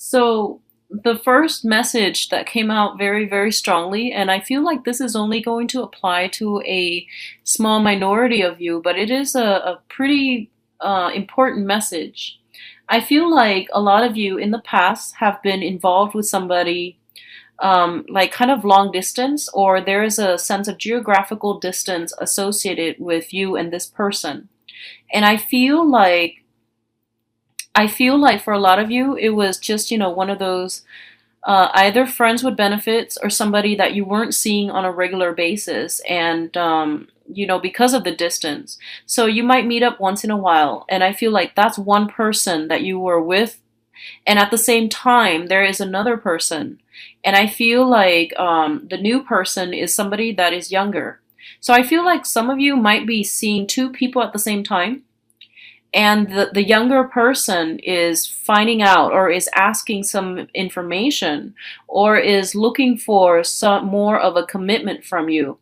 So the first message that came out very, very strongly, and I feel like this is only going to apply to a small minority of you, but it is a pretty important message. I feel like a lot of you in the past have been involved with somebody like kind of long distance, or there is a sense of geographical distance associated with you and this person. And I feel like for a lot of you, it was just, one of those either friends with benefits or somebody that you weren't seeing on a regular basis. And, because of the distance. So you might meet up once in a while. And I feel like that's one person that you were with. And at the same time, there is another person. And I feel like the new person is somebody that is younger. So I feel like some of you might be seeing two people at the same time, and the younger person is finding out or is asking some information or is looking for some more of a commitment from you.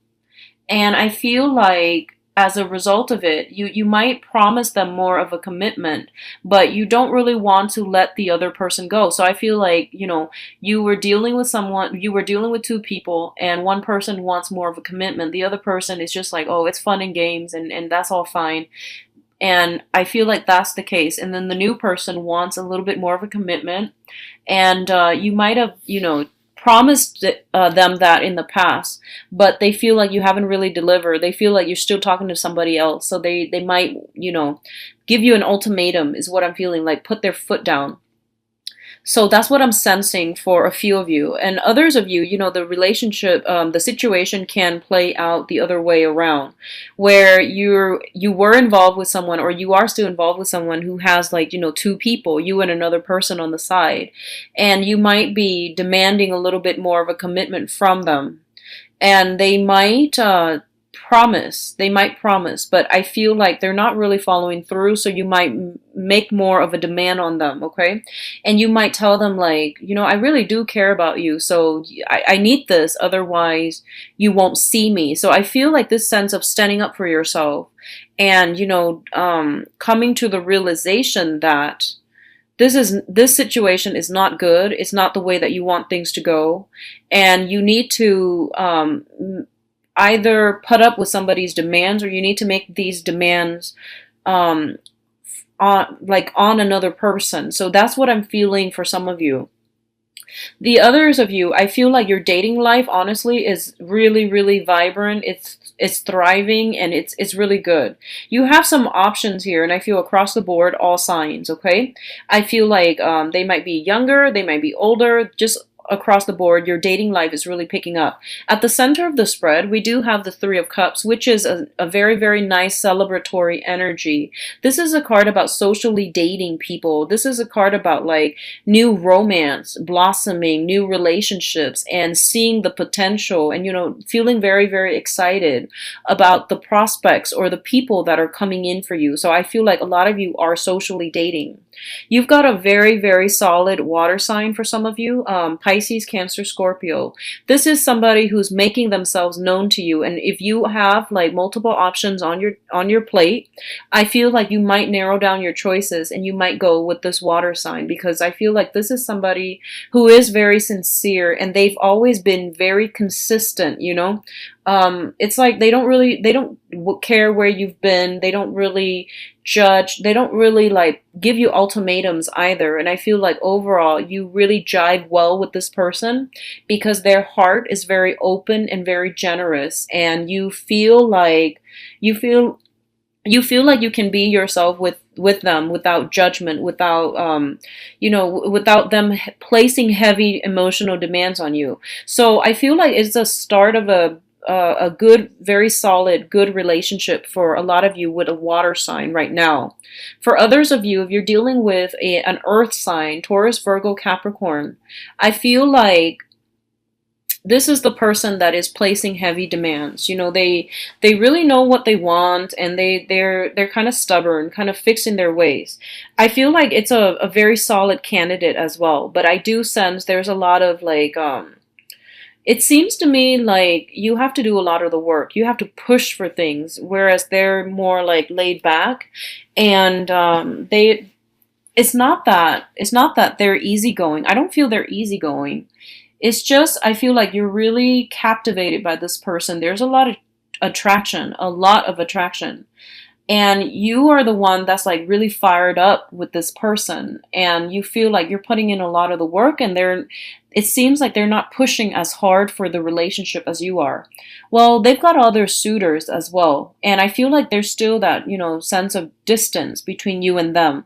And I feel like as a result of it, you might promise them more of a commitment, but you don't really want to let the other person go. So I feel like, you were dealing with two people, and one person wants more of a commitment. The other person is just like, oh, it's fun and games, and that's all fine. And I feel like that's the case. And then the new person wants a little bit more of a commitment. And you might have, promised them that in the past, but they feel like you haven't really delivered. They feel like you're still talking to somebody else. So they might, give you an ultimatum, is what I'm feeling like, put their foot down. So that's what I'm sensing for a few of you. And others of you, the relationship, the situation can play out the other way around, where you were involved with someone, or you are still involved with someone who has, like, two people, you and another person on the side. And you might be demanding a little bit more of a commitment from them. And they might promise, but I feel like they're not really following through. So you might make more of a demand on them, okay? And you might tell them, like, I really do care about you, so I need this, otherwise you won't see me. So I feel like this sense of standing up for yourself, and coming to the realization that this situation is not good. It's not the way that you want things to go, and you need to either put up with somebody's demands, or you need to make these demands um, on another person. So that's what I'm feeling for some of you. The others of you, I feel like your dating life, honestly, is really, really vibrant. It's thriving, and it's really good. You have some options here, and I feel across the board, all signs, okay? I feel like they might be younger, they might be older, just across the board, your dating life is really picking up. At the center of the spread, we do have the Three of Cups, which is a very, very nice celebratory energy. This is a card about socially dating people. This is a card about, like, new romance, blossoming, new relationships, and seeing the potential, and, feeling very, very excited about the prospects or the people that are coming in for you. So I feel like a lot of you are socially dating. You've got a very, very solid water sign for some of you, Pisces, Cancer, Scorpio. This is somebody who's making themselves known to you, and if you have, like, multiple options on your plate, I feel like you might narrow down your choices, and you might go with this water sign, because I feel like this is somebody who is very sincere, and they've always been very consistent. It's like they don't care where you've been. They don't really judge. They don't really, like, give you ultimatums either. And I feel like overall you really jive well with this person, because their heart is very open and very generous, and you feel like you can be yourself with them without judgment, without them placing heavy emotional demands on you. So I feel like it's a start of a good, very solid, good relationship for a lot of you with a water sign right now. For others of you, if you're dealing with an earth sign, Taurus, Virgo, Capricorn, I feel like this is the person that is placing heavy demands. They really know what they want, and they're kind of stubborn, kind of fixed in their ways. I feel like it's a very solid candidate as well, but I do sense there's a lot of, like, it seems to me like you have to do a lot of the work. You have to push for things, whereas they're more, like, laid back, and it's not that they're easygoing. I don't feel they're easygoing. It's just I feel like you're really captivated by this person. There's a lot of attraction, a lot of attraction. And you are the one that's like really fired up with this person, and you feel like you're putting in a lot of the work, and it seems like they're not pushing as hard for the relationship as you are. Well, they've got other suitors as well, and I feel like there's still that, sense of distance between you and them.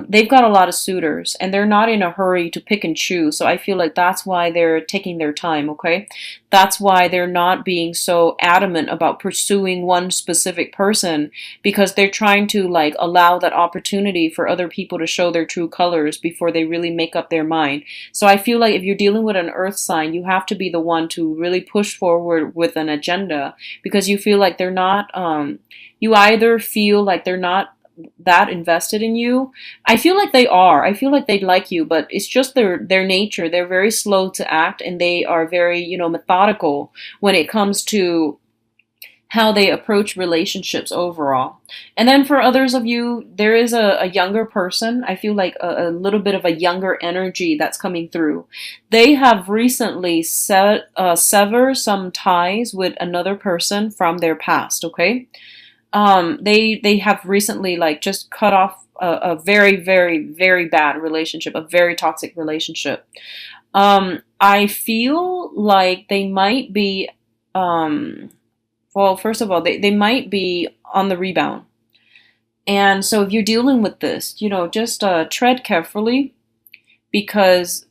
They've got a lot of suitors, and they're not in a hurry to pick and choose. So I feel like that's why they're taking their time, okay? That's why they're not being so adamant about pursuing one specific person, because they're trying to like allow that opportunity for other people to show their true colors before they really make up their mind. So I feel like if you're dealing with an earth sign, you have to be the one to really push forward with an agenda, because you feel like they're not you either feel like they're not that invested in you. I feel like they are. I feel like they like you, but it's just their nature. They're very slow to act, and they are very, methodical when it comes to how they approach relationships overall. And then for others of you, there is a younger person. I feel like a little bit of a younger energy that's coming through. They have recently severed some ties with another person from their past, okay? They have recently like just cut off a very, very, very bad relationship, a very toxic relationship. I feel like they might be well, first of all, they might be on the rebound. And so if you're dealing with this, just tread carefully, because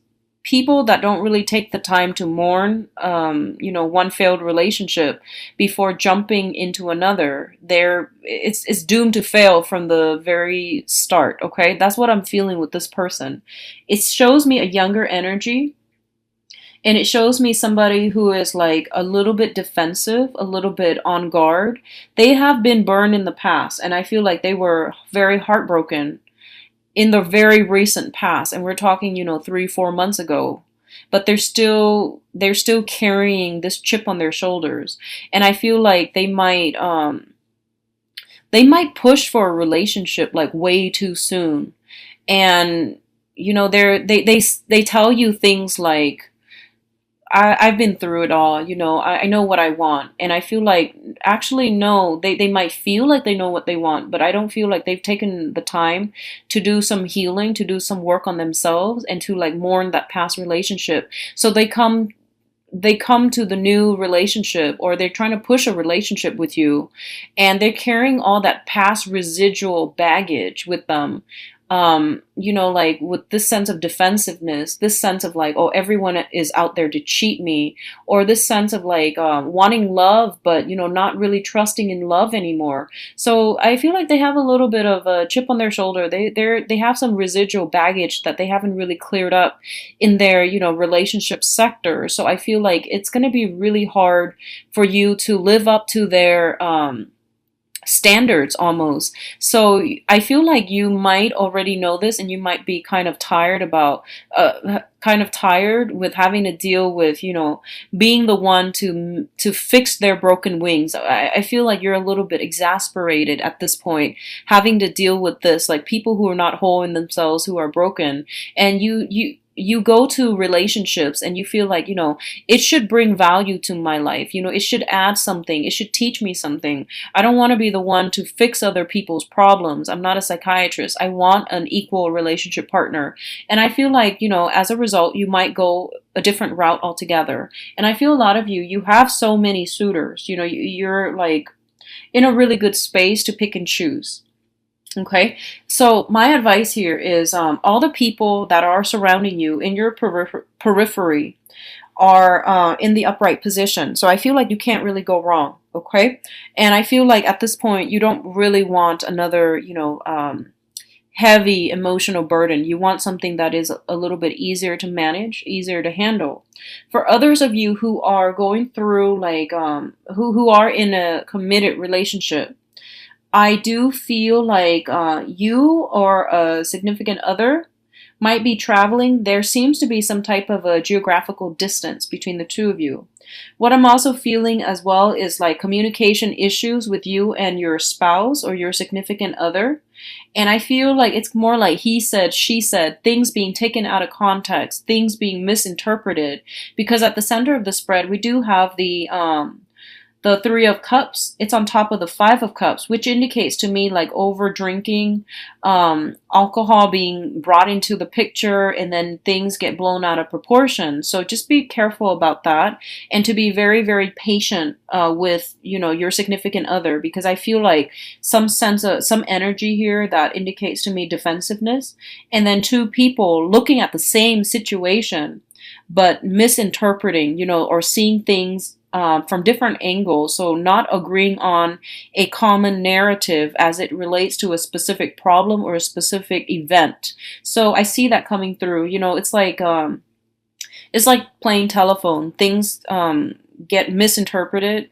people that don't really take the time to mourn, one failed relationship before jumping into another, it's doomed to fail from the very start. Okay, that's what I'm feeling with this person. It shows me a younger energy, and it shows me somebody who is like a little bit defensive, a little bit on guard. They have been burned in the past, and I feel like they were very heartbroken in the very recent past, and we're talking 3-4 months ago, but they're still carrying this chip on their shoulders. And I feel like they might push for a relationship like way too soon. And they tell you things like, I've been through it all, I know what I want. And I feel like, actually, no, they might feel like they know what they want, but I don't feel like they've taken the time to do some healing, to do some work on themselves, and to like mourn that past relationship. So they come to the new relationship, or they're trying to push a relationship with you, and they're carrying all that past residual baggage with them. Like with this sense of defensiveness, this sense of like, oh, everyone is out there to cheat me, or this sense of like wanting love, but not really trusting in love anymore. So I feel like they have a little bit of a chip on their shoulder. They have some residual baggage that they haven't really cleared up in their relationship sector. So I feel like it's going to be really hard for you to live up to their standards almost. So I feel like you might already know this, and you might be kind of tired with having to deal with, being the one to fix their broken wings. I feel like you're a little bit exasperated at this point, having to deal with this, like people who are not whole in themselves, who are broken. And you go to relationships, and you feel like, it should bring value to my life. It should add something. It should teach me something. I don't want to be the one to fix other people's problems. I'm not a psychiatrist. I want an equal relationship partner. And I feel like, as a result, you might go a different route altogether. And I feel a lot of you have so many suitors. You're like in a really good space to pick and choose. Okay, so my advice here is all the people that are surrounding you in your periphery are in the upright position. So I feel like you can't really go wrong. Okay, and I feel like at this point you don't really want another, heavy emotional burden. You want something that is a little bit easier to manage, easier to handle. For others of you who are going through like who are in a committed relationship, I do feel like you or a significant other might be traveling. There seems to be some type of a geographical distance between the two of you. What I'm also feeling as well is like communication issues with you and your spouse or your significant other. And I feel like it's more like he said, she said, things being taken out of context, things being misinterpreted. Because at the center of the spread, we do have the Three of Cups. It's on top of the Five of Cups, which indicates to me like over drinking, alcohol being brought into the picture, and then things get blown out of proportion. So just be careful about that, and to be very, very patient with, you know, your significant other, because I feel like some sense of some energy here that indicates to me defensiveness, and then two people looking at the same situation but misinterpreting, you know, or seeing things from different angles, so not agreeing on a common narrative as it relates to a specific problem or a specific event. So I see that coming through. You know, it's like playing telephone. Things get misinterpreted.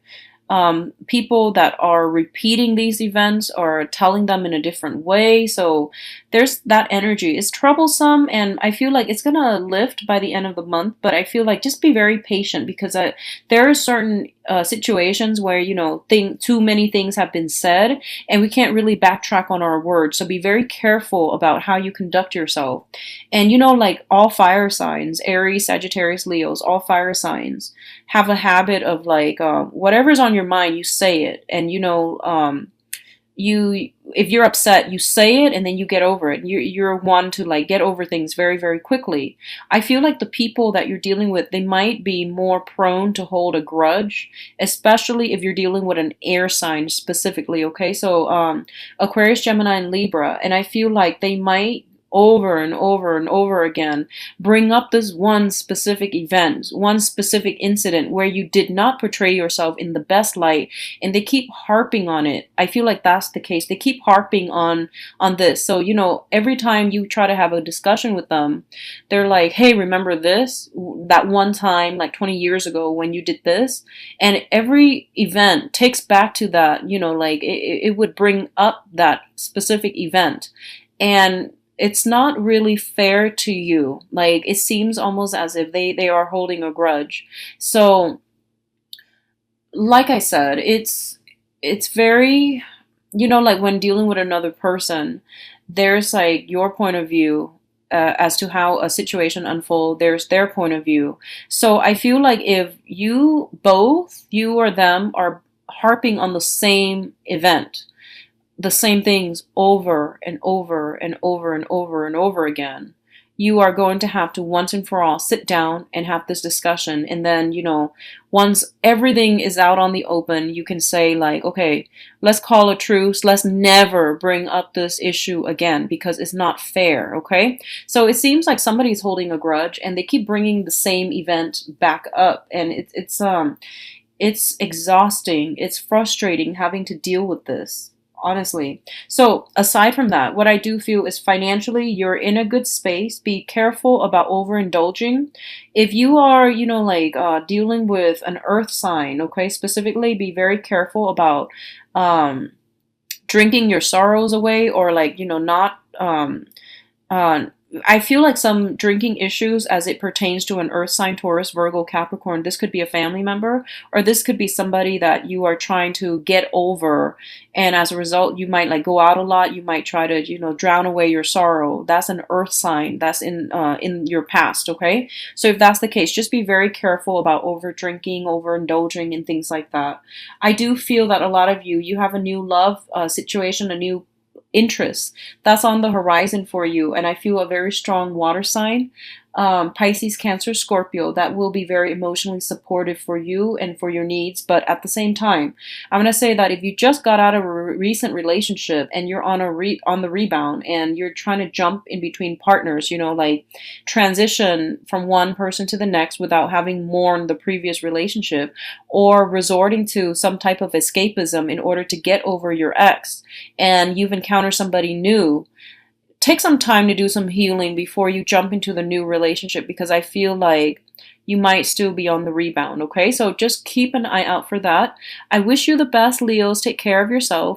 People that are repeating these events are telling them in a different way. So there's that energy. It's troublesome, and I feel like it's gonna lift by the end of the month. But I feel like just be very patient, because there are certain situations where, you know, too many things have been said, and we can't really backtrack on our words. So be very careful about how you conduct yourself. And you know, like all fire signs, Aries, Sagittarius, Leos, all fire signs have a habit of like whatever's on your mind, you say it. And you know, if you're upset, you say it and then you get over it. You're one to like get over things very, very quickly. I feel like the people that you're dealing with, they might be more prone to hold a grudge, especially if you're dealing with an air sign specifically. Okay, so Aquarius, Gemini, and Libra, and I feel like they might over and over and over again bring up this one specific event, one specific incident where you did not portray yourself in the best light, and they keep harping on it. I feel like that's the case. They keep harping on this. So, you know, every time you try to have a discussion with them, they're like, "Hey, remember this? That one time like 20 years ago when you did this?" And every event takes back to that, you know, like it would bring up that specific event. And it's not really fair to you. Like it seems almost as if they are holding a grudge. So like I said, it's very, you know, like when dealing with another person, there's like your point of view as to how a situation unfolds. There's their point of view. So I feel like if you both, you or them, are harping on the same event, the same things over and over and over and over and over again, you are going to have to once and for all sit down and have this discussion. And then, you know, once everything is out on the open, you can say like, okay, let's call a truce. Let's never bring up this issue again, because it's not fair. Okay. So it seems like somebody's holding a grudge and they keep bringing the same event back up. And it's exhausting. It's frustrating having to deal with this, honestly. So aside from that, what I do feel is financially, you're in a good space. Be careful about overindulging. If you are, you know, like dealing with an earth sign, okay, specifically, be very careful about drinking your sorrows away, or like, you know, not uh, I feel like some drinking issues as it pertains to an earth sign, Taurus, Virgo, Capricorn. This could be a family member, or this could be somebody that you are trying to get over. And as a result, you might like go out a lot. You might try to, you know, drown away your sorrow. That's an earth sign. That's in your past. Okay. So if that's the case, just be very careful about over drinking, overindulging, and things like that. I do feel that a lot of you have a new love situation, a new interests that's on the horizon for you. And I feel a very strong water sign, Pisces, Cancer, Scorpio, that will be very emotionally supportive for you and for your needs. But at the same time, I'm going to say that if you just got out of a recent relationship and you're on on the rebound and you're trying to jump in between partners, you know, like transition from one person to the next without having mourned the previous relationship, or resorting to some type of escapism in order to get over your ex, and you've encountered somebody new, take some time to do some healing before you jump into the new relationship, because I feel like you might still be on the rebound. Okay, so just keep an eye out for that. I wish you the best, Leos. Take care of yourself.